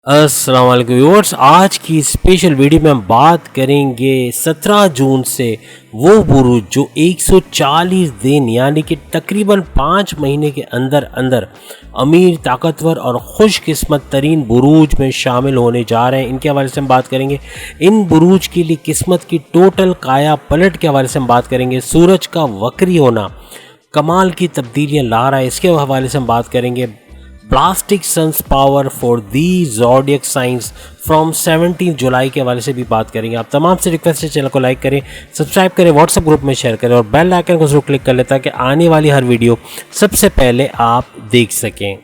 अस्सलाम वालेकुम व्यूअर्स। आज की स्पेशल वीडियो में हम बात करेंगे 17 जून से वो बुरुज जो 140 दिन यानी कि तकरीबन 5 महीने के अंदर अंदर अमीर, ताकतवर और खुशकिस्मत तरीन बुरुज में शामिल होने जा रहे हैं। इनके हवाले से हम बात करेंगे। इन बुरुज के लिए किस्मत की टोटल काया पलट के हवाले से हम बात करेंगे। सूरज का वक्री होना कमाल की तब्दीलियाँ ला रहा है, इसके हवाले से हम बात करेंगे। Plastic sons power for the zodiac science from 17 जुलाई के हवाले से भी बात करेंगे। आप तमाम से रिक्वेस्ट है चैनल को लाइक करें, सब्सक्राइब करें, व्हाट्सएप ग्रुप में शेयर करें और बेल आइकन को जरूर क्लिक कर लें ताकि आने वाली हर वीडियो सबसे पहले आप देख सकें।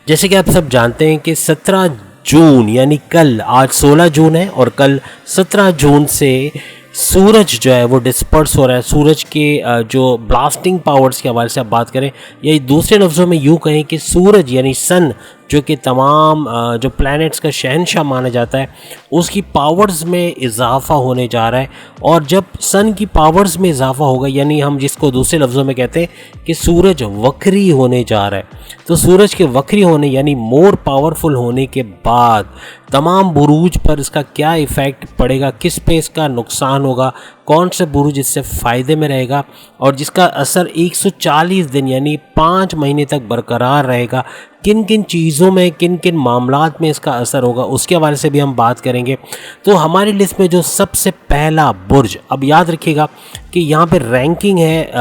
जैसे कि आप सब जानते हैं कि 17 जून यानी कल, आज 16 जून है और कल 17 जून से सूरज जो है वो डिस्पर्स हो रहा है। सूरज के जो ब्लास्टिंग पावर्स के हवाले से आप बात करें, या दूसरे लफ्ज़ों में यूँ कहें कि सूरज यानी सन जो कि तमाम जो प्लैनेट्स का शहंशाह माना जाता है, उसकी पावर्स में इजाफ़ा होने जा रहा है। और जब सन की पावर्स में इजाफ़ा होगा, यानी हम जिसको दूसरे लफ्ज़ों में कहते हैं कि सूरज वक्री होने जा रहा है, तो सूरज के वक्री होने यानी मोर पावरफुल होने के बाद तमाम बुरूज पर इसका क्या इफ़ेक्ट पड़ेगा, किस पे इसका नुकसान होगा, कौन से बुरुज इससे फ़ायदे में रहेगा और जिसका असर 140 दिन यानी 5 महीने तक बरकरार रहेगा, किन किन चीज़ों में, किन किन मामलात में इसका असर होगा, उसके हवाले से भी हम बात करेंगे। तो हमारी लिस्ट में जो सबसे पहला बुर्ज, अब याद रखिएगा कि यहाँ पे रैंकिंग है,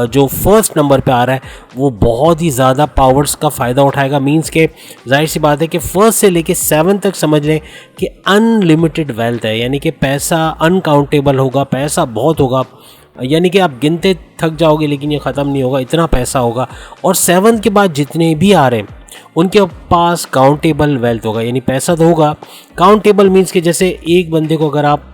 जो फर्स्ट नंबर पे आ रहा है वो बहुत ही ज़्यादा पावर्स का फ़ायदा उठाएगा। मींस के जाहिर सी बात है कि फर्स्ट से लेके 7 तक समझ लें कि अनलिमिटेड वेल्थ है, यानी कि पैसा अनकाउंटेबल होगा, पैसा बहुत होगा, यानी कि आप गिनते थक जाओगे लेकिन ये ख़त्म नहीं होगा, इतना पैसा होगा। और 7 के बाद जितने भी आ रहे हैं उनके पास काउंटेबल वेल्थ होगा, यानी पैसा तो होगा। काउंटेबल मीन्स कि जैसे एक बंदे को अगर आप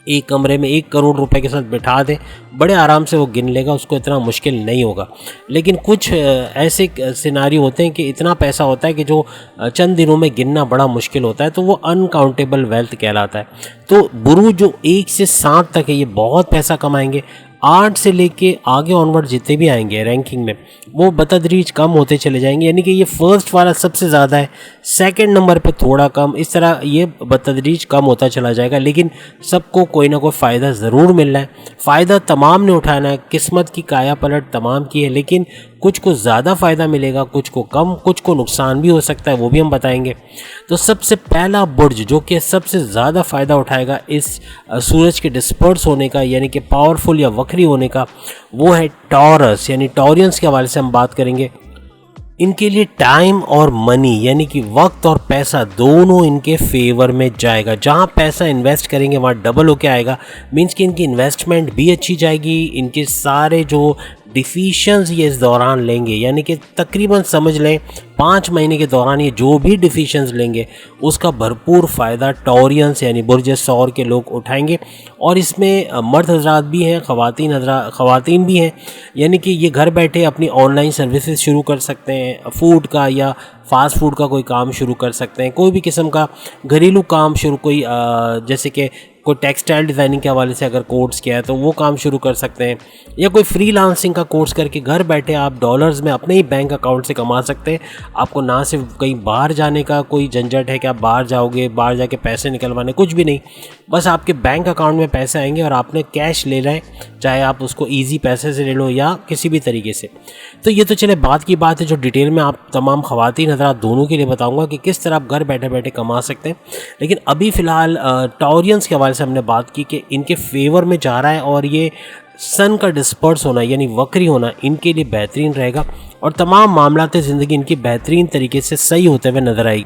एक कमरे में 1 करोड़ रुपए के साथ बिठा दें, बड़े आराम से वो गिन लेगा, उसको इतना मुश्किल नहीं होगा। लेकिन कुछ ऐसे सिनारी होते हैं कि इतना पैसा होता है कि जो चंद दिनों में गिनना बड़ा मुश्किल होता है, तो वो अनकाउंटेबल वेल्थ कहलाता है। तो बुरुज जो 1 से 7 तक है ये बहुत पैसा कमाएंगे। 8 से लेके आगे ऑनवर्ड जितने भी आएंगे रैंकिंग में वो बतदरीज कम होते चले जाएंगे, यानी कि ये फर्स्ट वाला सबसे ज़्यादा है, सेकंड नंबर पे थोड़ा कम, इस तरह ये बतदरीज कम होता चला जाएगा। लेकिन सबको कोई ना कोई फ़ायदा ज़रूर मिलना है, फ़ायदा तमाम ने उठाना है, किस्मत की काया पलट तमाम की है। लेकिन कुछ को ज़्यादा फ़ायदा मिलेगा, कुछ को कम, कुछ को नुकसान भी हो सकता है, वो भी हम बताएंगे। तो सबसे पहला बुर्ज जो कि सबसे ज़्यादा फ़ायदा उठाएगा इस सूरज के डिस्पर्स होने का यानी कि पावरफुल या वक्री होने का, वो है टॉरस यानी टॉरियंस के हवाले से हम बात करेंगे। इनके लिए टाइम और मनी यानी कि वक्त और पैसा दोनों इनके फेवर में जाएगा। जहाँ पैसा इन्वेस्ट करेंगे वहाँ डबल होके आएगा। मींस कि इनकी इन्वेस्टमेंट भी अच्छी जाएगी, इनके सारे जो डिसीशंस ये इस दौरान लेंगे, यानी कि तकरीबन समझ लें 5 महीने के दौरान ये जो भी डिसीशंस लेंगे उसका भरपूर फ़ायदा टॉरियंस यानी बुर्ज सौर के लोग उठाएंगे। और इसमें मर्द हजरात भी हैं, ख़वातीन भी हैं, यानी कि ये घर बैठे अपनी ऑनलाइन सर्विसेज शुरू कर सकते हैं, फूड का या फास्ट फूड का कोई काम शुरू कर सकते हैं, कोई भी किस्म का घरेलू काम शुरू, कोई जैसे कि कोई टेक्सटाइल डिज़ाइनिंग के हवाले से अगर कोर्स किया है तो वो काम शुरू कर सकते हैं, या कोई फ्रीलांसिंग का कोर्स करके घर बैठे आप डॉलर्स में अपने ही बैंक अकाउंट से कमा सकते हैं। आपको ना सिर्फ कहीं बाहर जाने का कोई झंझट है कि आप बाहर जाओगे, बाहर जाके पैसे निकलवाने, कुछ भी नहीं, बस आपके बैंक अकाउंट में पैसे आएंगे और आपने कैश ले रहे हैं, चाहे आप उसको ईजी पैसे से ले लो या किसी भी तरीके से। तो ये तो चले बात की बात है जो डिटेल में आप तमाम ख़वातीन हज़रात दोनों के लिए बताऊंगा कि किस तरह आप घर बैठे बैठे कमा सकते हैं। लेकिन अभी फ़िलहाल टॉरियंस के हवाले से हमने बात की कि इनके फेवर में जा रहा है और ये सन का डिस्पर्स होना यानी वक्री होना इनके लिए बेहतरीन रहेगा और तमाम मामलात ज़िंदगी इनकी बेहतरीन तरीके से सही होते हुए नज़र आएगी।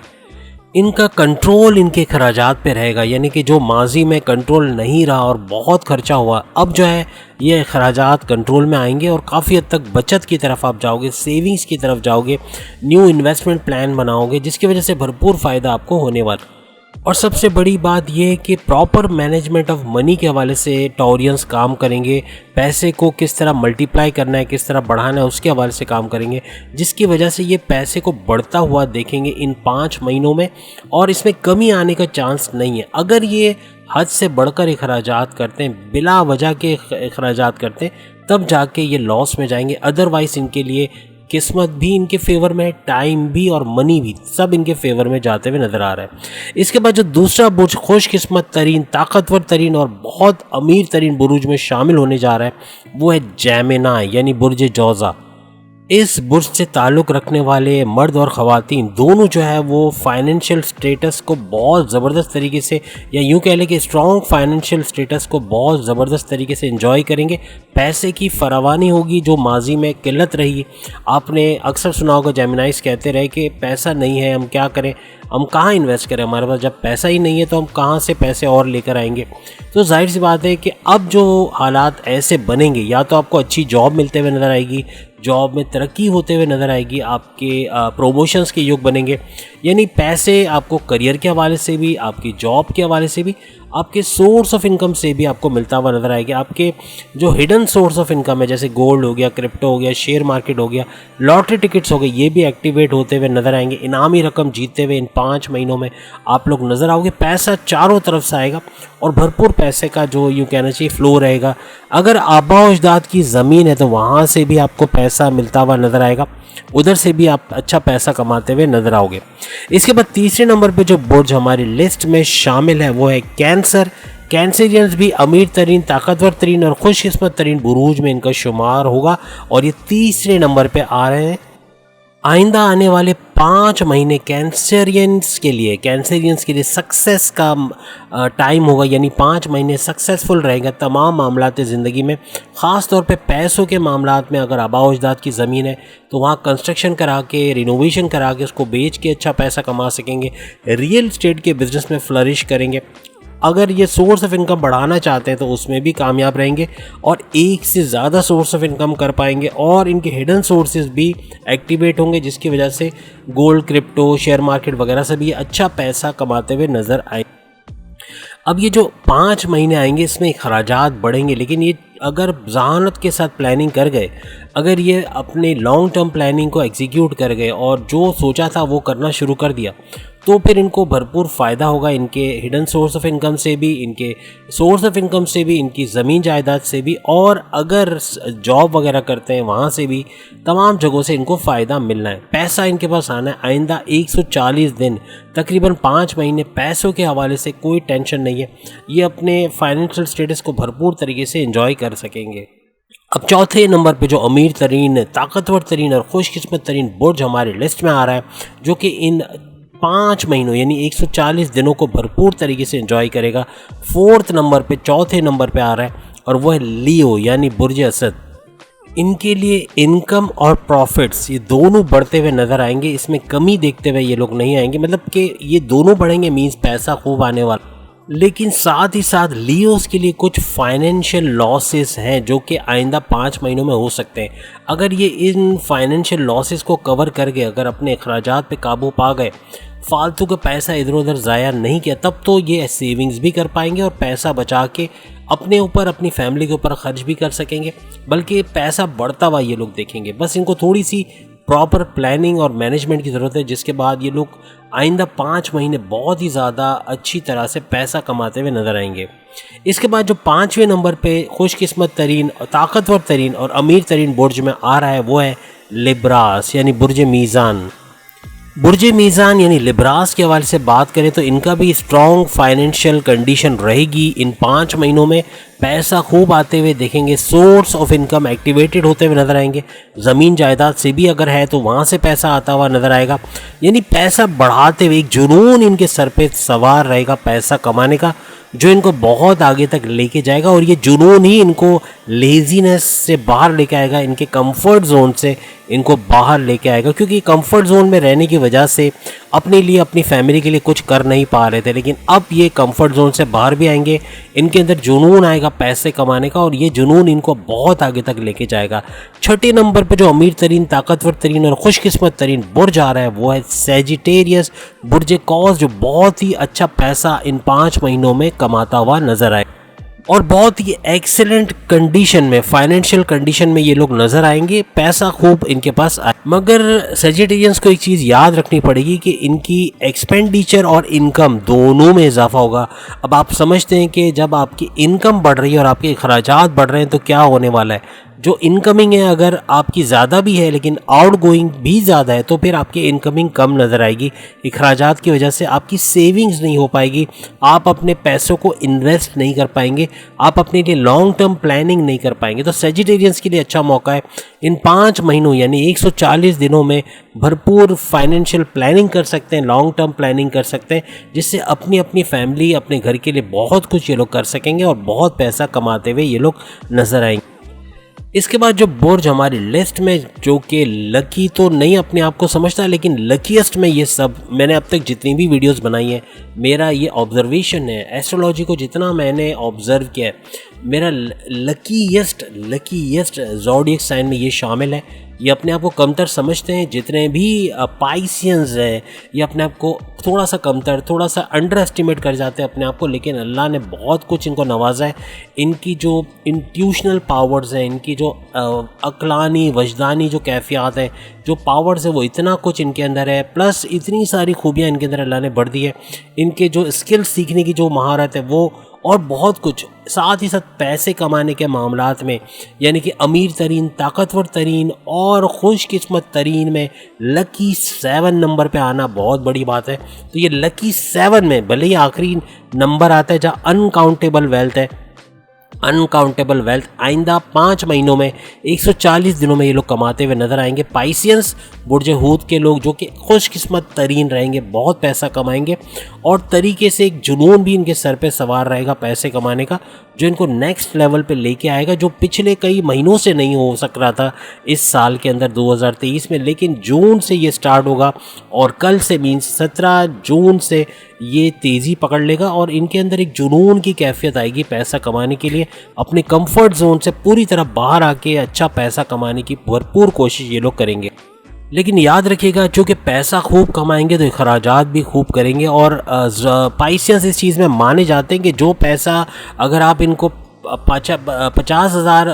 इनका कंट्रोल इनके खराजात पे रहेगा, यानी कि जो माजी में कंट्रोल नहीं रहा और बहुत खर्चा हुआ, अब जो है ये खराजात कंट्रोल में आएंगे और काफ़ी हद तक बचत की तरफ आप जाओगे, सेविंग्स की तरफ जाओगे, न्यू इन्वेस्टमेंट प्लान बनाओगे, जिसकी वजह से भरपूर फ़ायदा आपको होने वाला। और सबसे बड़ी बात यह है कि प्रॉपर मैनेजमेंट ऑफ मनी के हवाले से टॉरियंस काम करेंगे, पैसे को किस तरह मल्टीप्लाई करना है, किस तरह बढ़ाना है, उसके हवाले से काम करेंगे, जिसकी वजह से ये पैसे को बढ़ता हुआ देखेंगे इन 5 महीनों में और इसमें कमी आने का चांस नहीं है। अगर ये हद से बढ़कर अखराजात करते हैं, बिला वजह के अखराजात करते हैं, तब जाके ये लॉस में जाएंगे। अदरवाइज़ इनके लिए किस्मत भी इनके फेवर में है, टाइम भी और मनी भी, सब इनके फेवर में जाते हुए नज़र आ रहा है। इसके बाद जो दूसरा बुर्ज खुशकिस्मत तरीन, ताकतवर तरीन और बहुत अमीर तरीन बुरुज में शामिल होने जा रहा है वो है जेमिनी यानी बुर्ज जौज़ा। इस बुर्ज से ताल्लुक़ रखने वाले मर्द और ख़वातीन दोनों जो है वो फाइनेंशियल स्टेटस को बहुत ज़बरदस्त तरीके से, या यूँ कह लें कि स्ट्रॉन्ग फाइनेंशियल स्टेटस को बहुत ज़बरदस्त तरीके से एंजॉय करेंगे। पैसे की फरावानी होगी जो माजी में किल्लत रही। आपने अक्सर सुना होगा जेमिनाइज कहते रहे कि पैसा नहीं है, हम क्या करें, हम कहाँ इन्वेस्ट करें, हमारे पास जब पैसा ही नहीं है तो हम कहाँ से पैसे और लेकर आएंगे। तो जाहिर सी बात है कि अब जो हालात ऐसे बनेंगे, या तो आपको अच्छी जॉब मिलते हुए नज़र आएगी, जॉब में तरक्की होते हुए नज़र आएगी, आपके प्रोमोशंस के योग बनेंगे, यानी पैसे आपको करियर के हवाले से भी, आपकी जॉब के हवाले से भी, आपके सोर्स ऑफ इनकम से भी आपको मिलता हुआ नज़र आएगा। आपके जो हिडन सोर्स ऑफ इनकम है जैसे गोल्ड हो गया, क्रिप्टो हो गया, शेयर मार्केट हो गया, लॉटरी टिकट्स हो गए, ये भी एक्टिवेट होते हुए नज़र आएंगे। इनामी रकम जीतते हुए इन 5 महीनों में आप लोग नज़र आओगे। पैसा चारों तरफ से आएगा और भरपूर पैसे का जो यूँ कहना चाहिए फ्लो रहेगा। अगर आबा अजदाद की ज़मीन है तो वहाँ से भी आपको पैसा मिलता हुआ नज़र आएगा, उधर से भी आप अच्छा पैसा कमाते हुए नजर आओगे। इसके बाद तीसरे नंबर पे जो बुर्ज हमारी लिस्ट में शामिल है वो है कैंसर। कैंसरियंस भी अमीर तरीन, ताकतवर तरीन और खुशकिस्मत तरीन बुरूज में इनका शुमार होगा और ये तीसरे नंबर पे आ रहे हैं। आइंदा आने वाले 5 महीने कैंसरियंस के लिए सक्सेस का टाइम होगा, यानी 5 महीने सक्सेसफुल रहेगा तमाम मामलात ज़िंदगी में। ख़ास तौर पे पैसों के मामलात में अगर आबा अजदाद की ज़मीन है तो वहाँ कंस्ट्रक्शन करा के, रिनोवेशन करा के, उसको बेच के अच्छा पैसा कमा सकेंगे। रियल एस्टेट के बिज़नेस में फ्लरिश करेंगे। अगर ये सोर्स ऑफ इनकम बढ़ाना चाहते हैं तो उसमें भी कामयाब रहेंगे और एक से ज़्यादा सोर्स ऑफ इनकम कर पाएंगे और इनके हिडन सोर्सेज भी एक्टिवेट होंगे, जिसकी वजह से गोल्ड, क्रिप्टो, शेयर मार्केट वगैरह से भी अच्छा पैसा कमाते हुए नज़र आए। अब ये जो 5 महीने आएंगे इसमें खर्चात बढ़ेंगे, लेकिन ये अगर ज़हानत के साथ प्लानिंग कर गए, अगर ये अपने लॉन्ग टर्म प्लानिंग को एग्जीक्यूट कर गए और जो सोचा था वो करना शुरू कर दिया तो फिर इनको भरपूर फ़ायदा होगा। इनके हिडन सोर्स ऑफ इनकम से भी, इनके सोर्स ऑफ इनकम से भी, इनकी ज़मीन जायदाद से भी, और अगर जॉब वगैरह करते हैं वहाँ से भी, तमाम जगहों से इनको फ़ायदा मिलना है। पैसा इनके पास आना है। आइंदा 140 दिन, तकरीबन 5 महीने पैसों के हवाले से कोई टेंशन नहीं है। ये अपने फाइनेंशियल स्टेटस को भरपूर तरीके से एंजॉय कर सकेंगे। अब चौथे नंबर पे जो अमीर तरीन, ताकतवर तरीन और खुशकिस्मत तरीन बुर्ज हमारी लिस्ट में आ रहा है, जो कि इन 5 महीनों यानी 140 दिनों को भरपूर तरीके से एंजॉय करेगा, 4th नंबर पे, चौथे नंबर पे आ रहा है और वो है लियो यानी बुर्ज असद। इनके लिए इनकम और प्रॉफिट्स ये दोनों बढ़ते हुए नज़र आएंगे, इसमें कमी देखते हुए ये लोग नहीं आएंगे। मतलब कि ये दोनों बढ़ेंगे मीन्स पैसा खूब आने वाला, लेकिन साथ ही साथ लियोस के लिए कुछ फाइनेंशियल लॉसेस हैं जो कि आइंदा 5 महीनों में हो सकते हैं। अगर ये इन फाइनेंशियल लॉसेस को कवर कर गए, अगर अपने अखराजात पे काबू पा गए, फालतू का पैसा इधर उधर ज़ाया नहीं किया, तब तो ये सेविंग्स भी कर पाएंगे और पैसा बचा के अपने ऊपर, अपनी फैमिली के ऊपर खर्च भी कर सकेंगे, बल्कि पैसा बढ़ता हुआ ये लोग देखेंगे। बस इनको थोड़ी सी प्रॉपर प्लानिंग और मैनेजमेंट की ज़रूरत है, जिसके बाद ये लोग आइंदा 5 महीने बहुत ही ज़्यादा अच्छी तरह से पैसा कमाते हुए नज़र आएंगे। इसके बाद जो 5वें नंबर पे खुशकिस्मत तरीन, ताकतवर तरीन और अमीर तरीन बुर्ज में आ रहा है वो है लिब्रास यानी बुर्ज मीज़ान। बुर्ज मीज़ान यानी लिब्रास के हवाले से बात करें तो इनका भी स्ट्रॉन्ग फाइनेंशियल कंडीशन रहेगी। इन 5 महीनों में पैसा खूब आते हुए देखेंगे, सोर्स ऑफ इनकम एक्टिवेटेड होते हुए नज़र आएंगे। ज़मीन जायदाद से भी अगर है तो वहाँ से पैसा आता हुआ नज़र आएगा, यानी पैसा बढ़ाते हुए एक जुनून इनके सर पे सवार रहेगा पैसा कमाने का, जो इनको बहुत आगे तक लेके जाएगा। और ये जुनून ही इनको लेजीनेस से बाहर लेके आएगा, इनके कंफर्ट जोन से इनको बाहर लेके आएगा, क्योंकि कंफर्ट जोन में रहने की वजह से अपने लिए, अपनी फैमिली के लिए कुछ कर नहीं पा रहे थे, लेकिन अब ये कंफर्ट जोन से बाहर भी आएंगे। इनके अंदर जुनून आएगा पैसे कमाने का और ये जुनून इनको बहुत आगे तक लेके जाएगा। 6ठे नंबर पर जो अमीर तरीन, ताकतवर तरीन और खुशकिस्मत तरीन बुर्ज आ रहा है वो है सैजिटेरियस बुर्ज कौस, जो बहुत ही अच्छा पैसा इन 5 महीनों में कमाता हुआ नजर आए और बहुत ही एक्सेलेंट कंडीशन में, फाइनेंशियल कंडीशन में ये लोग नज़र आएंगे। पैसा खूब इनके पास आए, मगर सैजिटेरियंस को एक चीज़ याद रखनी पड़ेगी कि इनकी एक्सपेंडिचर और इनकम दोनों में इजाफा होगा। अब आप समझते हैं कि जब आपकी इनकम बढ़ रही है और आपके अखराजात बढ़ रहे हैं तो क्या होने वाला है। जो इनकमिंग है अगर आपकी ज़्यादा भी है लेकिन आउट गोइंग भी ज़्यादा है तो फिर आपकी इनकमिंग कम नज़र आएगी। अखराजात की वजह से आपकी सेविंग्स नहीं हो पाएगी, आप अपने पैसों को इन्वेस्ट नहीं कर पाएंगे, आप अपने लिए लॉन्ग टर्म प्लानिंग नहीं कर पाएंगे। तो सेजिटेरियंस के लिए अच्छा मौका है इन 5 महीनों यानी 140 दिनों में भरपूर फाइनेंशियल प्लानिंग कर सकते हैं, लॉन्ग टर्म प्लानिंग कर सकते हैं, जिससे अपनी अपनी फैमिली अपने घर के लिए बहुत कुछ ये लोग कर सकेंगे और बहुत पैसा कमाते हुए ये लोग नज़र आएंगे। इसके बाद जो बुर्ज हमारी लिस्ट में जो कि लकी तो नहीं अपने आप को समझता लेकिन लकीएस्ट में, ये सब मैंने अब तक जितनी भी वीडियोस बनाई हैं मेरा ये ऑब्जर्वेशन है, एस्ट्रोलॉजी को जितना मैंने ऑब्जर्व किया है मेरा लकीएस्ट ज़ोडिएक साइन में ये शामिल है। ये अपने आप को कमतर समझते हैं, जितने भी पाइसियंस हैं ये अपने आप को थोड़ा सा कमतर, थोड़ा सा अंडर एस्टिमेट कर जाते हैं अपने आप को, लेकिन अल्लाह ने बहुत कुछ इनको नवाजा है। इनकी जो इंट्यूशनल पावर्स हैं, इनकी जो अक्लानी वजदानी जो कैफियत हैं, जो पावर्स है वो इतना कुछ इनके अंदर है, प्लस इतनी सारी खूबियाँ इनके अंदर अल्लाह ने बढ़ दी है। इनके जो स्किल्स सीखने की जो महारत है वो, और बहुत कुछ, साथ ही साथ पैसे कमाने के मामलात में यानी कि अमीर तरीन, ताकतवर तरीन और खुशकिस्मत तरीन में लकी 7 नंबर पे आना बहुत बड़ी बात है। तो ये लकी 7 में भले ही आखिरी नंबर आता है जहाँ अनकाउंटेबल वेल्थ है, अनकाउंटेबल वेल्थ आइंदा 5 महीनों में 140 दिनों में ये लोग कमाते हुए नजर आएंगे। पाइसियंस बुर्ज हूत के लोग जो कि खुशकिस्मत तरीन रहेंगे, बहुत पैसा कमाएंगे और तरीके से एक जुनून भी इनके सर पे सवार रहेगा पैसे कमाने का, जो इनको नेक्स्ट लेवल पे लेके आएगा, जो पिछले कई महीनों से नहीं हो सक रहा था इस साल के अंदर 2023 में, लेकिन जून से ये स्टार्ट होगा और कल से मीन्स 17 जून से ये तेज़ी पकड़ लेगा और इनके अंदर एक जुनून की कैफियत आएगी पैसा कमाने के लिए। अपने कंफर्ट जोन से पूरी तरह बाहर आके अच्छा पैसा कमाने की भरपूर कोशिश ये लोग करेंगे। लेकिन याद रखिएगा, चूँकि पैसा खूब कमाएंगे तो अखराजात भी खूब करेंगे और पाइसियंस इस चीज़ में माने जाते हैं कि जो पैसा अगर आप इनको 50,000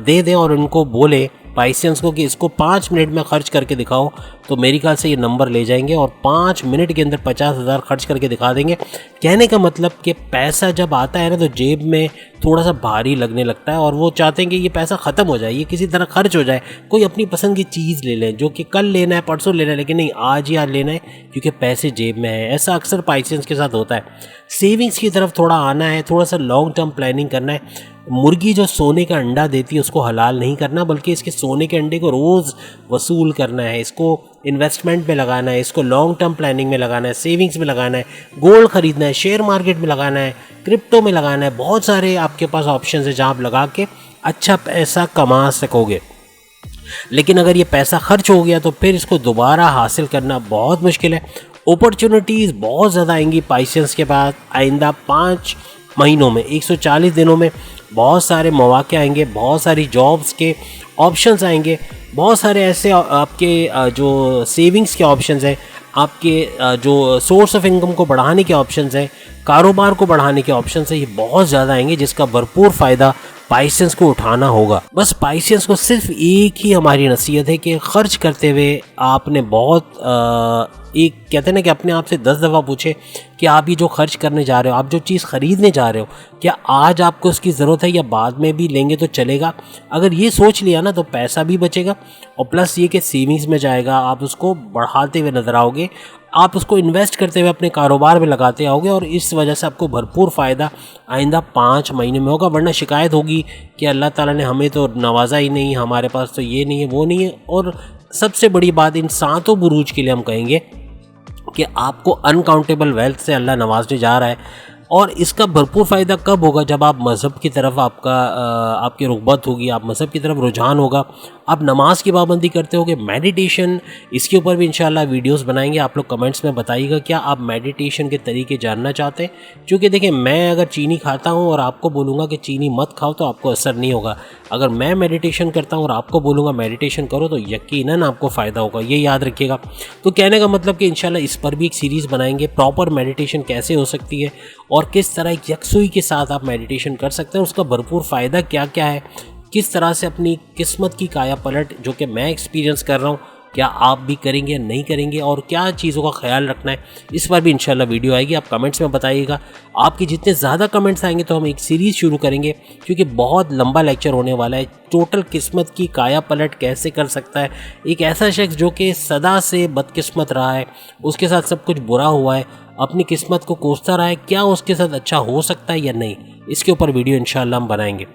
दे दें और उनको बोले पाइसियंस को कि इसको 5 मिनट में खर्च करके दिखाओ, तो मेरे ख्याल से ये नंबर ले जाएंगे और 5 मिनट के अंदर 50,000 खर्च करके दिखा देंगे। कहने का मतलब कि पैसा जब आता है ना तो जेब में थोड़ा सा भारी लगने लगता है और वो चाहते हैं कि ये पैसा ख़त्म हो जाए, ये किसी तरह खर्च हो जाए, कोई अपनी पसंद की चीज़ ले लें जो कि कल लेना है, परसों लेना है, लेकिन नहीं आज ही आज लेना है क्योंकि पैसे जेब में है। ऐसा अक्सर पाइसियंस के साथ होता है। सेविंग्स की तरफ थोड़ा आना है, थोड़ा सा लॉन्ग टर्म प्लानिंग करना है। मुर्गी जो सोने का अंडा देती है उसको हलाल नहीं करना, बल्कि इसके सोने के अंडे को रोज़ वसूल करना है, इसको इन्वेस्टमेंट में लगाना है, इसको लॉन्ग टर्म प्लानिंग में लगाना है, सेविंग्स में लगाना है, गोल्ड खरीदना है, शेयर मार्केट में लगाना है, क्रिप्टो में लगाना है। बहुत सारे आपके पास ऑप्शन है जहाँ आप लगा के अच्छा पैसा कमा सकोगे। लेकिन अगर ये पैसा खर्च हो गया तो फिर इसको दोबारा हासिल करना बहुत मुश्किल है। अपॉर्चुनिटीज़ बहुत ज़्यादा आएंगी पाइसियंस के पास आइंदा 5 महीनों में, 140 दिनों में बहुत सारे मौके आएंगे, बहुत सारी जॉब्स के ऑप्शंस आएंगे, बहुत सारे ऐसे आपके जो सेविंग्स के ऑप्शंस हैं, आपके जो सोर्स ऑफ इनकम को बढ़ाने के ऑप्शंस हैं, कारोबार को बढ़ाने के ऑप्शंस हैं, ये बहुत ज़्यादा आएंगे जिसका भरपूर फ़ायदा पाइसियंस को उठाना होगा। बस पाइसियंस को सिर्फ एक ही हमारी नसीहत है कि खर्च करते हुए आपने बहुत एक कहते हैं ना कि अपने आप से 10 दफ़ा पूछे कि आप ये जो खर्च करने जा रहे हो, आप जो चीज़ ख़रीदने जा रहे हो, क्या आज आपको उसकी ज़रूरत है या बाद में भी लेंगे तो चलेगा। अगर ये सोच लिया ना तो पैसा भी बचेगा और प्लस ये कि सेविंग्स में जाएगा, आप उसको बढ़ाते हुए नज़र आओगे, आप उसको इन्वेस्ट करते हुए अपने कारोबार में लगाते आओगे और इस वजह से आपको भरपूर फ़ायदा आइंदा 5 महीने में होगा। वरना शिकायत होगी कि अल्लाह ताला ने हमें तो नवाजा ही नहीं, हमारे पास तो ये नहीं है वो नहीं है। और सबसे बड़ी बात इन 7 बुरूज के लिए हम कहेंगे कि आपको अनकाउंटेबल वेल्थ से अल्लाह नवाजने जा रहा है और इसका भरपूर फ़ायदा कब होगा, जब आप मज़हब की तरफ आपकी रुग़बत होगी, आप मज़हब की तरफ रुझान होगा, आप नमाज की पाबंदी करते होगे, मेडिटेशन, इसके ऊपर भी इंशाल्लाह वीडियोस बनाएंगे। आप लोग कमेंट्स में बताइएगा क्या आप मेडिटेशन के तरीके जानना चाहते हैं, क्योंकि देखिए मैं अगर चीनी खाता हूँ और आपको बोलूँगा कि चीनी मत खाओ तो आपको असर नहीं होगा। अगर मैं मेडिटेशन करता हूँ और आपको बोलूँगा मेडिटेशन करो तो यकीनन आपको फ़ायदा होगा, ये याद रखिएगा। तो कहने का मतलब कि इंशाल्लाह इस पर भी एक सीरीज़ बनाएंगे, प्रॉपर मेडिटेशन कैसे हो सकती है और किस तरह एक यकसुई के साथ आप मेडिटेशन कर सकते हैं, उसका भरपूर फ़ायदा क्या क्या है, किस तरह से अपनी किस्मत की काया पलट जो कि मैं एक्सपीरियंस कर रहा हूँ क्या आप भी करेंगे या नहीं करेंगे और क्या चीज़ों का ख्याल रखना है, इस पर भी इंशाल्लाह वीडियो आएगी। आप कमेंट्स में बताइएगा। आपके जितने ज़्यादा कमेंट्स आएंगे तो हम एक सीरीज़ शुरू करेंगे, क्योंकि बहुत लंबा लेक्चर होने वाला है। टोटल किस्मत की काया पलट कैसे कर सकता है एक ऐसा शख्स जो कि सदा से बदकिस्मत रहा है, उसके साथ सब कुछ बुरा हुआ है, अपनी किस्मत को कोसता रहा है, क्या उसके साथ अच्छा हो सकता है या नहीं, इसके ऊपर वीडियो इंशाल्लाह हम बनाएंगे।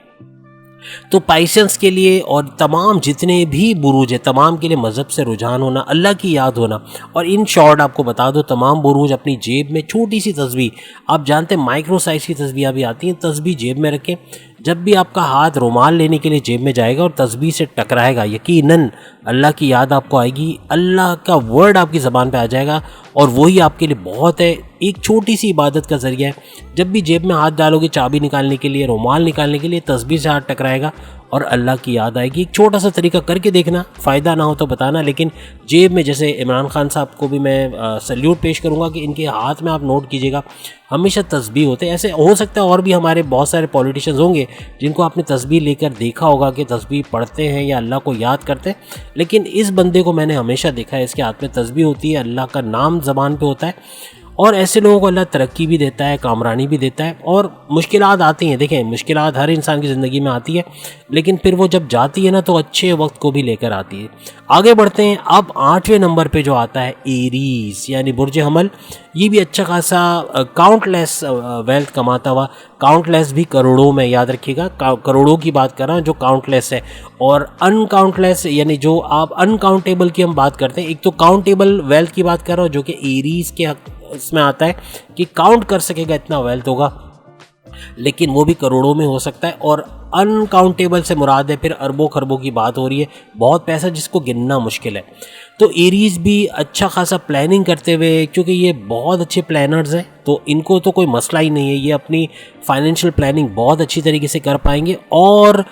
तो पाइसेंस के लिए और तमाम जितने भी बुरूज है, तमाम के लिए मज़हब से रुझान होना, अल्लाह की याद होना। और इन शॉर्ट आपको बता दो, तमाम बुरूज अपनी जेब में छोटी सी तस्बीह, आप जानते हैं माइक्रो साइज़ की तस्बीह भी आती हैं, तस्बीह जेब में रखें। जब भी आपका हाथ रुमाल लेने के लिए जेब में जाएगा और तस्बीह से टकराएगा, यकीनन अल्लाह की याद आपको आएगी, अल्लाह का वर्ड आपकी ज़बान पे आ जाएगा और वही आपके लिए बहुत है। एक छोटी सी इबादत का ज़रिया है। जब भी जेब में हाथ डालोगे चाबी निकालने के लिए, रुमाल निकालने के लिए, तस्बीह से हाथ टकराएगा और अल्लाह की याद आएगी। एक छोटा सा तरीका करके देखना, फ़ायदा ना हो तो बताना। लेकिन जेब में, जैसे इमरान खान साहब को भी मैं सल्यूट पेश करूँगा कि इनके हाथ में आप नोट कीजिएगा हमेशा तस्बीह होते हैं। ऐसे हो सकता है और भी हमारे बहुत सारे पॉलिटिशियंस होंगे जिनको आपने तस्बीह लेकर देखा होगा कि तस्बीह पढ़ते हैं या अल्लाह को याद करते हैं, लेकिन इस बंदे को मैंने हमेशा देखा है इसके हाथ में तस्बीह होती है, अल्लाह का नाम ज़बान पे होता है। और ऐसे लोगों को अल्लाह तरक्की भी देता है, कामरानी भी देता है। और मुश्किलात आती हैं, देखें मुश्किलात हर इंसान की ज़िंदगी में आती है, लेकिन फिर वो जब जाती है ना तो अच्छे वक्त को भी लेकर आती है। आगे बढ़ते हैं। अब 8वें नंबर पे जो आता है एरीज यानी बुर्ज हमल, ये भी अच्छा खासा काउंटलेस वेल्थ कमाता हुआ, काउंटलेस भी करोड़ों में, याद रखिएगा करोड़ों की बात कर रहा हूँ जो काउंटलेस है, और अनकाउंटलेस यानी जो आप अनकाउंटेबल की हम बात करते हैं। एक तो काउंटेबल वेल्थ की बात कर रहा हूँ जो कि एरीज के इसमें आता है कि काउंट कर सकेगा इतना वेल्थ होगा, लेकिन वो भी करोड़ों में हो सकता है। और अनकाउंटेबल से मुराद है फिर अरबों खरबों की बात हो रही है, बहुत पैसा जिसको गिनना मुश्किल है। तो एरीज भी अच्छा खासा प्लानिंग करते हुए, क्योंकि ये बहुत अच्छे प्लानर्स हैं तो इनको तो कोई मसला ही नहीं है, ये अपनी फाइनेंशियल प्लानिंग बहुत अच्छी तरीके से कर पाएंगे। और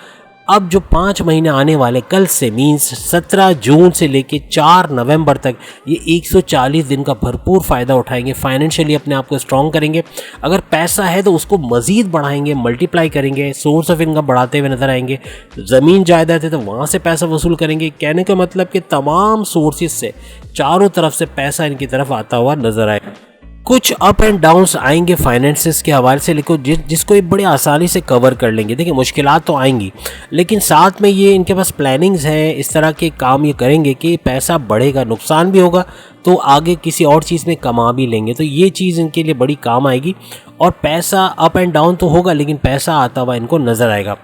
अब जो 5 महीने आने वाले कल से, मीन्स 17 जून से लेके 4 नवंबर तक, ये 140 दिन का भरपूर फ़ायदा उठाएंगे, फाइनेंशियली अपने आप को स्ट्रॉन्ग करेंगे। अगर पैसा है तो उसको मज़ीद बढ़ाएंगे, मल्टीप्लाई करेंगे, सोर्स ऑफ इनकम बढ़ाते हुए नज़र आएंगे। ज़मीन जायदाद है तो वहाँ से पैसा वसूल करेंगे। कहने का मतलब कि तमाम सोर्सेज से, चारों तरफ से पैसा इनकी तरफ आता हुआ नज़र आएगा। कुछ अप एंड डाउन्स आएंगे फाइनेंसेस के हवाले से, लेकिन जिसको ये बड़े आसानी से कवर कर लेंगे। देखिए मुश्किलात तो आएंगी, लेकिन साथ में ये इनके पास प्लानिंग्स हैं, इस तरह के काम ये करेंगे कि पैसा बढ़ेगा, नुकसान भी होगा तो आगे किसी और चीज़ में कमा भी लेंगे। तो ये चीज़ इनके लिए बड़ी काम आएगी। और पैसा अप एंड डाउन तो होगा, लेकिन पैसा आता हुआ इनको नज़र आएगा।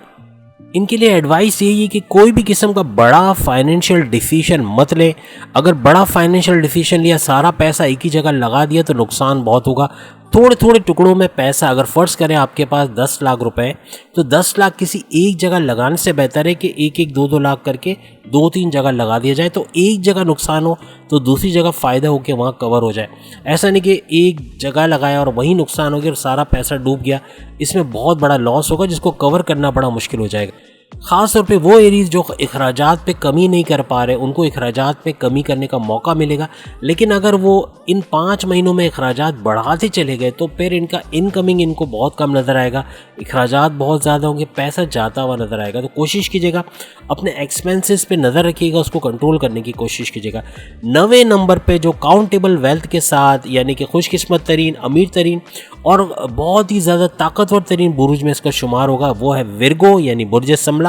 इनके लिए एडवाइस यही है कि कोई भी किस्म का बड़ा फाइनेंशियल डिसीजन मत ले। अगर बड़ा फाइनेंशियल डिसीजन लिया, सारा पैसा एक ही जगह लगा दिया तो नुकसान बहुत होगा। थोड़े थोड़े टुकड़ों में पैसा, अगर फ़र्ज़ करें आपके पास 10 लाख रुपए, तो 10 लाख किसी एक जगह लगाने से बेहतर है कि एक एक 2-2 लाख करके 2-3 जगह लगा दिया जाए, तो एक जगह नुकसान हो तो दूसरी जगह फ़ायदा हो के वहाँ कवर हो जाए। ऐसा नहीं कि एक जगह लगाया और वहीं नुकसान हो गया और सारा पैसा डूब गया, इसमें बहुत बड़ा लॉस होगा जिसको कवर करना बड़ा मुश्किल हो जाएगा। ख़ास तौर पे वो एरीज जो अखराजात पे कमी नहीं कर पा रहे, उनको अखराजात पे कमी करने का मौका मिलेगा। लेकिन अगर वो इन 5 महीनों में अखराजात बढ़ाते चले गए तो फिर इनका इनकमिंग इनको बहुत कम नज़र आएगा, अखराजात बहुत ज़्यादा होंगे, पैसा जाता हुआ नज़र आएगा। तो कोशिश कीजिएगा अपने एक्सपेंसेस पे नज़र रखिएगा, उसको कंट्रोल करने की कोशिश कीजिएगा। 9वें नंबर पे जो काउंटेबल वेल्थ के साथ, यानी कि खुशकिस्मत तरीन, अमीर तरीन और बहुत ही ज़्यादा ताकतवर तरीन बुरुज में इसका शुमार होगा, वो है विर्गो यानी बुर्ज समला।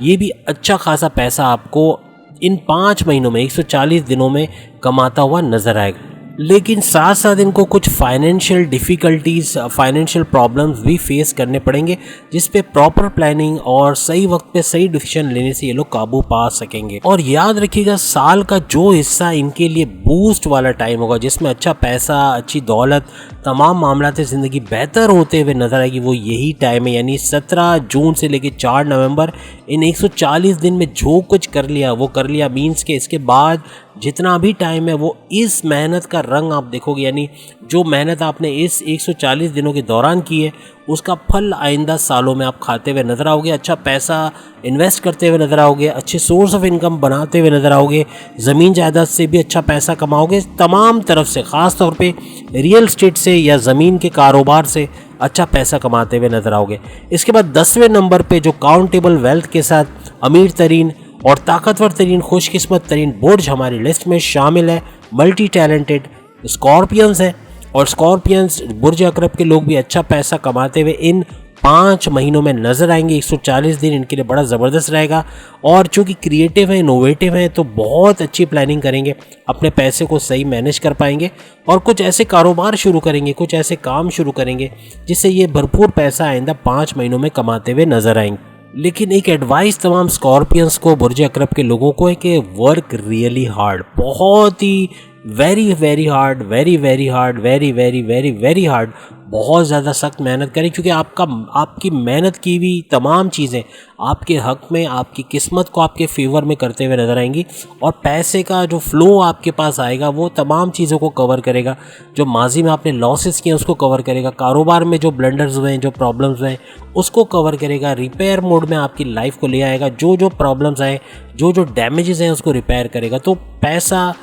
ये भी अच्छा खासा पैसा आपको इन 5 महीनों में, 140 दिनों में कमाता हुआ नजर आएगा। लेकिन साथ साथ इनको कुछ फाइनेंशियल डिफ़िकल्टीज़, फाइनेंशियल प्रॉब्लम्स भी फेस करने पड़ेंगे, जिस पे प्रॉपर प्लानिंग और सही वक्त पे सही डिसीजन लेने से ये लोग काबू पा सकेंगे। और याद रखिएगा साल का जो हिस्सा इनके लिए बूस्ट वाला टाइम होगा, जिसमें अच्छा पैसा, अच्छी दौलत, तमाम मामलात ज़िंदगी बेहतर होते हुए नजर आएगी, वो यही टाइम है। यानी 17 जून से लेकर 4 नवंबर, इन 140 दिन में जो कुछ कर लिया वो कर लिया। मीन्स के इसके बाद जितना भी टाइम है वो इस मेहनत का रंग आप देखोगे, यानी जो मेहनत आपने इस 140 दिनों के दौरान की है उसका फल आइंदा सालों में आप खाते हुए नज़र आओगे, अच्छा पैसा इन्वेस्ट करते हुए नज़र आओगे, अच्छे सोर्स ऑफ इनकम बनाते हुए नज़र आओगे, ज़मीन जायदाद से भी अच्छा पैसा कमाओगे, तमाम तरफ से, ख़ास तौर पे रियल एस्टेट से या ज़मीन के कारोबार से अच्छा पैसा कमाते हुए नज़र आओगे। इसके बाद 10वें नंबर पे जो काउंटेबल वेल्थ के साथ अमीर तरीन और ताकतवर तरीन खुशकिस्मत तरीन बुर्ज हमारी लिस्ट में शामिल है मल्टी टैलेंटेड स्कॉर्पियंस है। और स्कॉर्पियंस बुर्ज अकरब के लोग भी अच्छा पैसा कमाते हुए इन 5 महीनों में नजर आएंगे। 140 दिन इनके लिए बड़ा ज़बरदस्त रहेगा और चूँकि क्रिएटिव हैं, इनोवेटिव हैं, तो बहुत अच्छी प्लानिंग करेंगे, अपने पैसे को सही मैनेज कर पाएंगे और कुछ ऐसे कारोबार शुरू करेंगे, कुछ ऐसे काम शुरू करेंगे जिससे ये भरपूर पैसा आइंदा 5 महीनों में कमाते हुए नजर आएंगे। लेकिन एक एडवाइस तमाम स्कॉर्पियंस को, बुर्ज अकरब के लोगों को है कि वर्क रियली हार्ड, बहुत ही very very hard, very very hard, very very very very hard, बहुत ज़्यादा सख्त मेहनत करें क्योंकि आपकी मेहनत की हुई तमाम चीज़ें आपके हक़ में, आपकी किस्मत को आपके फेवर में करते हुए नज़र आएंगी और पैसे का जो फ़्लो आपके पास आएगा वो तमाम चीज़ों को कवर करेगा। जो माजी में आपने लॉसेस किए उसको कवर करेगा, कारोबार में जो ब्लंडर्स हुए हैं, जो प्रॉब्लम्स हुए हैं उसको कवर करेगा, रिपेयर मोड में आपकी लाइफ को ले आएगा, जो प्रॉब्लम्स आए, जो डैमेजेस हैं उसको रिपेयर करेगा। तो पैसा,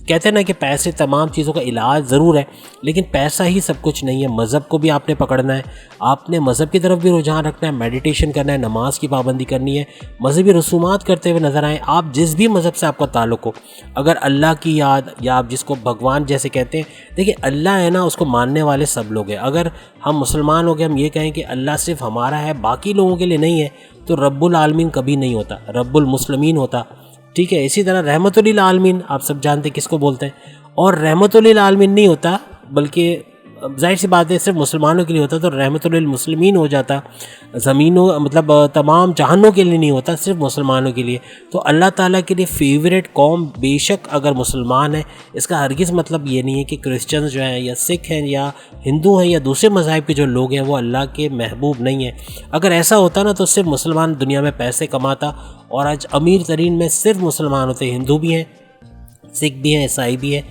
कहते हैं ना कि पैसे तमाम चीज़ों का इलाज ज़रूर है, लेकिन पैसा ही सब कुछ नहीं है। मज़हब को भी आपने पकड़ना है, आपने मज़हब की तरफ भी रुझान रखना है, मेडिटेशन करना है, नमाज की पाबंदी करनी है, मज़हबी रसूमात करते हुए नज़र आएँ। आप जिस भी मज़हब से आपका ताल्लुक़ हो, अगर अल्लाह की याद या आप जिसको भगवान जैसे कहते हैं, देखिए अल्लाह है ना, उसको मानने वाले सब लोग हैं। अगर हम मुसलमान हो गए, हम ये कहें कि अल्लाह सिर्फ हमारा है, बाकी लोगों के लिए नहीं है, तो रब्बुल आलमीन कभी नहीं होता, रब्बुल मुस्लिमीन होता। ठीक है, इसी तरह रहमतुल आलमीन आप सब जानते हैं किसको बोलते हैं, और रहमतुल आलमीन नहीं होता, बल्कि जाहिर सी बात है सिर्फ मुसलमानों के लिए होता तो रहमतुल मुस्लिमीन हो जाता, ज़मीनों मतलब तमाम जहानों के लिए नहीं होता, सिर्फ मुसलमानों के लिए। तो अल्लाह ताला के लिए फ़ेवरेट कौम बेशक अगर मुसलमान है, इसका हरगिज़ मतलब ये नहीं है कि क्रिश्चियन जो हैं या सिख हैं या हिंदू हैं या दूसरे मज़ाहिब के जो लोग हैं वो अल्लाह के महबूब नहीं हैं। अगर ऐसा होता ना तो सिर्फ मुसलमान दुनिया में पैसे कमाता और आज अमीर तरीन में सिर्फ मुसलमान होते। हिंदू भी हैं, सिख भी हैं, ईसाई भी हैं,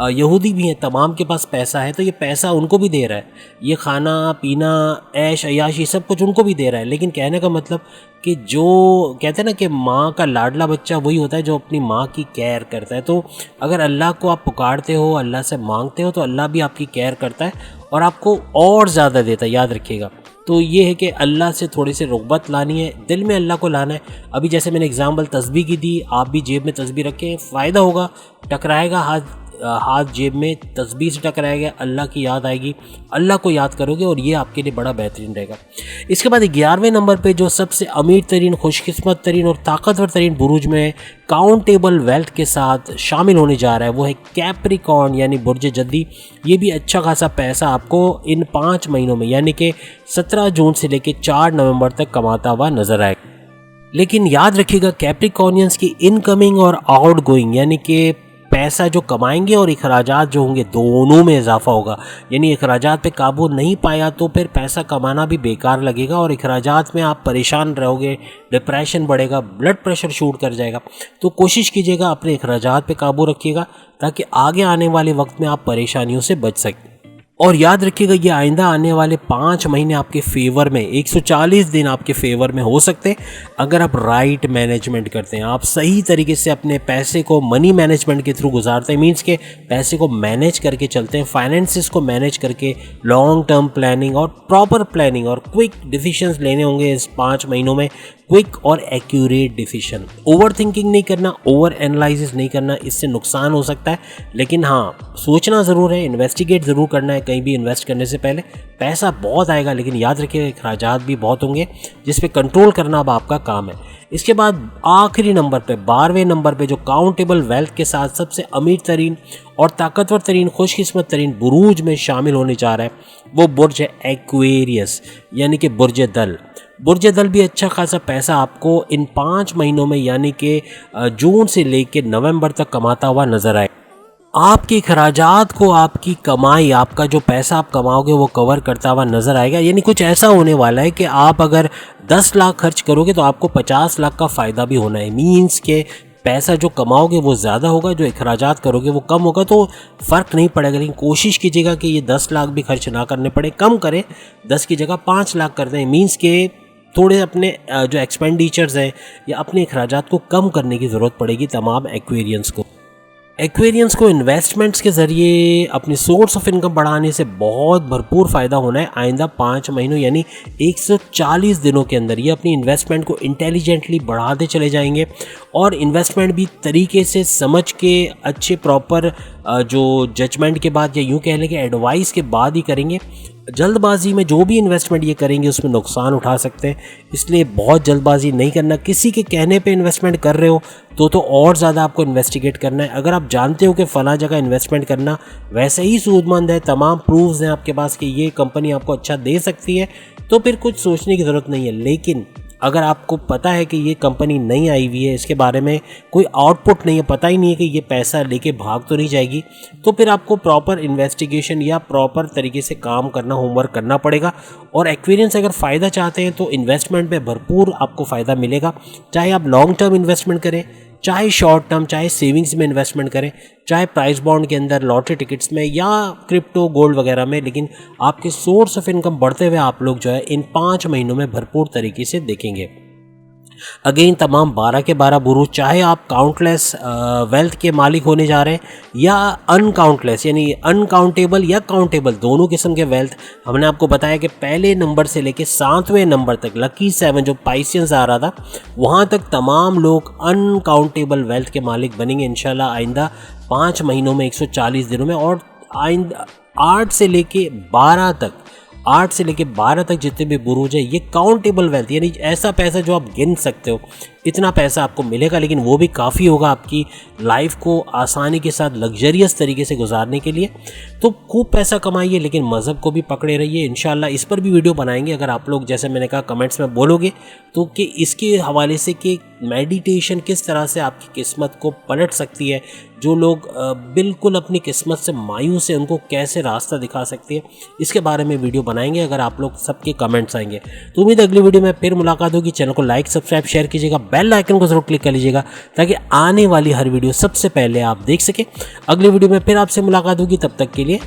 यहूदी भी हैं, तमाम के पास पैसा है, तो ये पैसा उनको भी दे रहा है, ये खाना पीना ऐश अयाशी सब कुछ उनको भी दे रहा है। लेकिन कहने का मतलब कि जो कहते हैं ना कि माँ का लाडला बच्चा वही होता है जो अपनी माँ की केयर करता है। तो अगर अल्लाह को आप पुकारते हो, अल्लाह से मांगते हो, तो अल्लाह भी आपकी केयर करता है और आपको और ज़्यादा देता है, याद रखिएगा। तो ये है कि अल्लाह से थोड़ी सी रुग़बत लानी है, दिल में अल्लाह को लाना है। अभी जैसे मैंने एग्जाम्पल तस्बीह की दी, आप भी जेब में तस्बीह रखें, फ़ायदा होगा, टकराएगा हाथ जेब में, तस्बीह से टकराएगा, अल्लाह की याद आएगी, अल्लाह को याद करोगे और ये आपके लिए बड़ा बेहतरीन रहेगा। इसके बाद 11वें नंबर पे जो सबसे अमीर तरीन, खुशकिस्मत तरीन और ताकतवर तरीन बुरूज में काउंटेबल वेल्थ के साथ शामिल होने जा रहा है वो है कैप्रिकॉर्न यानी बुर्ज जद्दी। ये भी अच्छा खासा पैसा आपको इन 5 महीनों में यानी कि 17 जून से लेकर 4 नवंबर तक कमाता हुआ नजर आएगा। लेकिन याद रखिएगा कैप्रिकॉर्नियंस की इनकमिंग और आउट गोइंग यानी कि पैसा जो कमाएंगे और अखराजात जो होंगे दोनों में इजाफा होगा। यानी अखराजात पे काबू नहीं पाया तो फिर पैसा कमाना भी बेकार लगेगा और अखराजात में आप परेशान रहोगे, डिप्रेशन बढ़ेगा, ब्लड प्रेशर शूट कर जाएगा। तो कोशिश कीजिएगा अपने अखराजात पे काबू रखिएगा ताकि आगे आने वाले वक्त में आप परेशानियों से बच सकें। और याद रखिएगा ये आइंदा आने वाले 5 महीने आपके फेवर में, 140 दिन आपके फेवर में हो सकते हैं अगर आप राइट मैनेजमेंट करते हैं, आप सही तरीके से अपने पैसे को मनी मैनेजमेंट के थ्रू गुजारते हैं। मीन्स के पैसे को मैनेज करके चलते हैं, फाइनेंसिस को मैनेज करके लॉन्ग टर्म प्लानिंग और प्रॉपर प्लानिंग और क्विक डिसीजंस लेने होंगे इस 5 महीनों में, क्विक और एक्यूरेट डिसीजन। ओवर थिंकिंग नहीं करना, ओवर एनालिसिस नहीं करना, इससे नुकसान हो सकता है। लेकिन हाँ, सोचना ज़रूर है, इन्वेस्टिगेट ज़रूर करना है कहीं भी इन्वेस्ट करने से पहले। पैसा बहुत आएगा लेकिन याद रखिए अखराजात भी बहुत होंगे जिस पे कंट्रोल करना अब आपका काम है। इसके बाद आखिरी नंबर पे 12वें नंबर पे जो काउंटेबल वेल्थ के साथ सबसे अमीर तरीन और ताकतवर तरीन, खुशकिस्मत तरीन बुरूज में शामिल होने जा रहा है वो बुर्ज है एक्वेरियस यानी कि बुर्ज दल। बुर्ज दल भी अच्छा खासा पैसा आपको इन 5 महीनों में यानी कि जून से लेकर नवंबर तक कमाता हुआ नजर आए। आपके खराजात को आपकी कमाई, आपका जो पैसा आप कमाओगे वो कवर करता हुआ नजर आएगा। यानी कुछ ऐसा होने वाला है कि आप अगर 10 लाख खर्च करोगे तो आपको 50 लाख का फ़ायदा भी होना है। मीन्स के पैसा जो कमाओगे वो ज़्यादा होगा, जो अखराजात करोगे वो कम होगा, तो फ़र्क नहीं पड़ेगा। लेकिन कोशिश कीजिएगा कि ये 10 लाख भी खर्च ना करने पड़े, कम करें, 10 की जगह 5 लाख कर दें। मीन्स के थोड़े अपने जो एक्सपेंडिचर्स हैं या अपने अखराजात को कम करने की ज़रूरत पड़ेगी तमाम एक्वेरियंस को। एक्वेरियंस को इन्वेस्टमेंट्स के ज़रिए अपनी सोर्स ऑफ इनकम बढ़ाने से बहुत भरपूर फ़ायदा होना है आइंदा 5 महीनों यानी 140 दिनों के अंदर। ये अपनी इन्वेस्टमेंट को इंटेलिजेंटली बढ़ाते चले जाएंगे और इन्वेस्टमेंट भी तरीके से समझ के अच्छे प्रॉपर जो जजमेंट के बाद या यूँ कह लें कि एडवाइस के बाद ही करेंगे। जल्दबाजी में जो भी इन्वेस्टमेंट ये करेंगे उसमें नुकसान उठा सकते हैं, इसलिए बहुत जल्दबाजी नहीं करना। किसी के कहने पे इन्वेस्टमेंट कर रहे हो तो और ज़्यादा आपको इन्वेस्टिगेट करना है। अगर आप जानते हो कि फ़लाँ जगह इन्वेस्टमेंट करना वैसे ही सूदमंद है, तमाम प्रूफ्स हैं आपके पास कि ये कंपनी आपको अच्छा दे सकती है, तो फिर कुछ सोचने की ज़रूरत नहीं है। लेकिन अगर आपको पता है कि ये कंपनी नहीं आई हुई है, इसके बारे में कोई आउटपुट नहीं है, पता ही नहीं है कि ये पैसा लेके भाग तो नहीं जाएगी, तो फिर आपको प्रॉपर इन्वेस्टिगेशन या प्रॉपर तरीके से काम करना, होमवर्क करना पड़ेगा। और एक्सपीरियंस अगर फ़ायदा चाहते हैं तो इन्वेस्टमेंट में भरपूर आपको फ़ायदा मिलेगा, चाहे आप लॉन्ग टर्म इन्वेस्टमेंट करें, चाहे शॉर्ट टर्म, चाहे सेविंग्स में इन्वेस्टमेंट करें, चाहे प्राइस बॉन्ड के अंदर, लॉटरी टिकट्स में या क्रिप्टो गोल्ड वगैरह में। लेकिन आपके सोर्स ऑफ इनकम बढ़ते हुए आप लोग जो है इन 5 महीनों में भरपूर तरीके से देखेंगे। अगेन तमाम 12 के 12 बुरुज, चाहे आप काउंटलेस वेल्थ के मालिक होने जा रहे हैं या अनकाउंटलेस यानी अनकाउंटेबल या काउंटेबल, दोनों किस्म के वेल्थ। हमने आपको बताया कि पहले नंबर से लेके 7वें नंबर तक, लकी 7 जो पाइसियंस आ रहा था, वहाँ तक तमाम लोग अनकाउंटेबल वेल्थ के मालिक बनेंगे इंशाल्लाह आइंदा 5 महीनों में, 140 दिनों में। और आइंदा 8 से लेके 12 तक जितने भी बुरूज है ये काउंटेबल वेल्थ, यानी ऐसा पैसा जो आप गिन सकते हो, इतना पैसा आपको मिलेगा। लेकिन वो भी काफ़ी होगा आपकी लाइफ को आसानी के साथ लग्जरियस तरीके से गुजारने के लिए। तो खूब पैसा कमाइए लेकिन मज़हब को भी पकड़े रहिए। इंशाल्लाह इस पर भी वीडियो बनाएंगे अगर आप लोग, जैसे मैंने कहा, कमेंट्स में बोलोगे तो कि इसके हवाले से कि मेडिटेशन किस तरह से आपकी किस्मत को पलट सकती है, जो लोग बिल्कुल अपनी किस्मत से मायूस है उनको कैसे रास्ता दिखा सकती है, इसके बारे में वीडियो बनाएंगे अगर आप लोग सबके कमेंट्स आएंगे। तो उम्मीद अगली वीडियो में फिर मुलाकात होगी। चैनल को लाइक, सब्सक्राइब, शेयर कीजिएगा, बेल आइकन को जरूर क्लिक कर लीजिएगा ताकि आने वाली हर वीडियो सबसे पहले आप देख सकें। अगली वीडियो में फिर आपसे मुलाकात होगी, तब तक के लिए